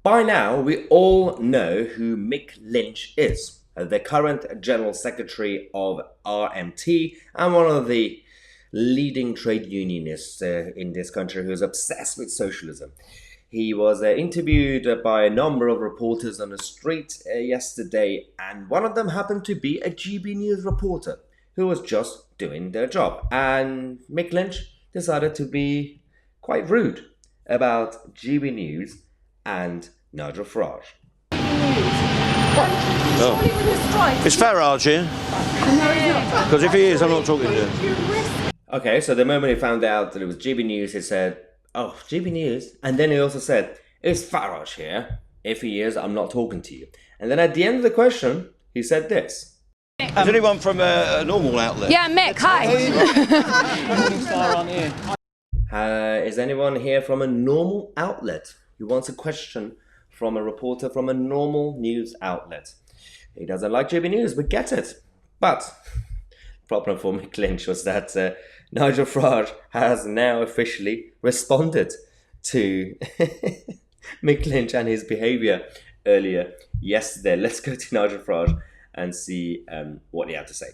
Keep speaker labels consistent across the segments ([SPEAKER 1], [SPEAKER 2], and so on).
[SPEAKER 1] By now, we all know who Mick Lynch is, the current General Secretary of RMT and one of the leading trade unionists in this country who is obsessed with socialism. He was interviewed by a number of reporters on the street yesterday, and one of them happened to be a GB News reporter who was just doing their job. And Mick Lynch decided to be quite rude about GB News and Nigel Farage.
[SPEAKER 2] Oh. Is Farage here? Because if he is, I'm not talking to him.
[SPEAKER 1] Okay, so the moment he found out that it was GB News, he said, "Oh, GB News." And then he also said, "Is Farage here? If he is, I'm not talking to you." And then at the end of the question, he said this.
[SPEAKER 2] Is anyone from a normal outlet?
[SPEAKER 3] Yeah, Mick, hi.
[SPEAKER 1] Is anyone here from a normal outlet who wants a question from a reporter from a normal news outlet? He doesn't like GB News, we get it. But the problem for Mick Lynch was that Nigel Farage has now officially responded to Mick Lynch and his behaviour earlier yesterday. Let's go to Nigel Farage and see what he had to say.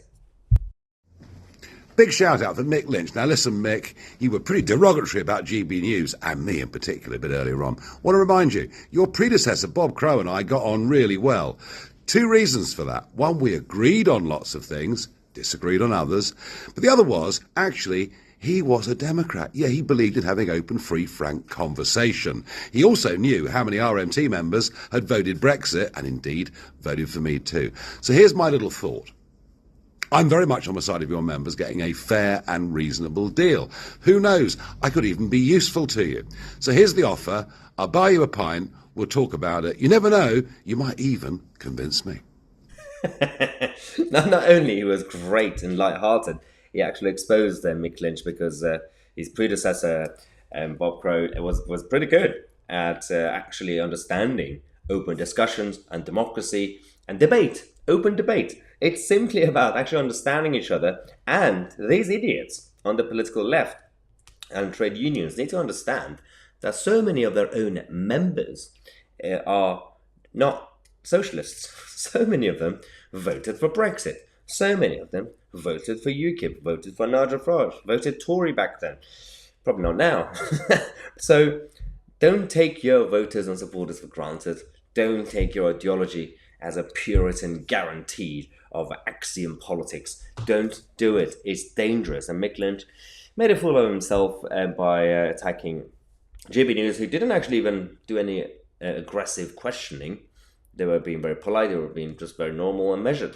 [SPEAKER 4] Big shout out for Mick Lynch. Now listen, Mick, you were pretty derogatory about GB News, and me in particular, a bit earlier on. Want to remind you, your predecessor, Bob Crow, and I got on really well. Two reasons for that. One, we agreed on lots of things, disagreed on others. But the other was, actually, he was a Democrat. Yeah, he believed in having open, free, frank conversation. He also knew how many RMT members had voted Brexit, and indeed voted for me too. So here's my little thought. I'm very much on the side of your members getting a fair and reasonable deal. Who knows? I could even be useful to you. So here's the offer. I'll buy you a pint. We'll talk about it. You never know. You might even convince me.
[SPEAKER 1] Not only he was great and light-hearted, he actually exposed Mick Lynch because his predecessor, Bob Crow, was pretty good at actually understanding open discussions and democracy and debate, open debate. It's simply about actually understanding each other, and these idiots on the political left and trade unions need to understand that so many of their own members are not socialists. So many of them voted for Brexit. So many of them voted for UKIP, voted for Nigel Farage, voted Tory back then. Probably not now. So don't take your voters and supporters for granted. Don't take your ideology as a Puritan guaranteed of axiom politics. Don't do it. It's dangerous. And Mick Lynch made a fool of himself by attacking GB News, who didn't actually even do any aggressive questioning. They were being very polite. They were being just very normal and measured.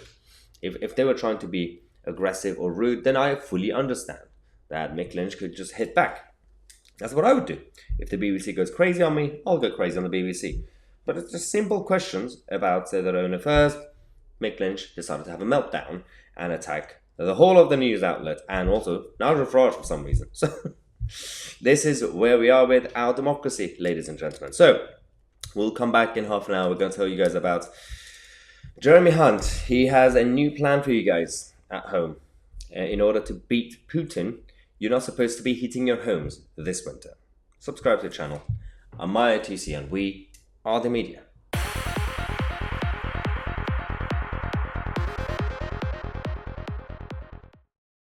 [SPEAKER 1] If they were trying to be aggressive or rude, then I fully understand that Mick Lynch could just hit back. That's what I would do. If the BBC goes crazy on me, I'll go crazy on the BBC. But it's just simple questions about their own affairs. Mick Lynch decided to have a meltdown and attack the whole of the news outlet and also Nigel Farage for some reason. So this is where we are with our democracy, ladies and gentlemen. So we'll come back in half an hour. We're going to tell you guys about Jeremy Hunt. He has a new plan for you guys at home. In order to beat Putin, you're not supposed to be heating your homes this winter. Subscribe to the channel. I'm Tousi, and we are the media.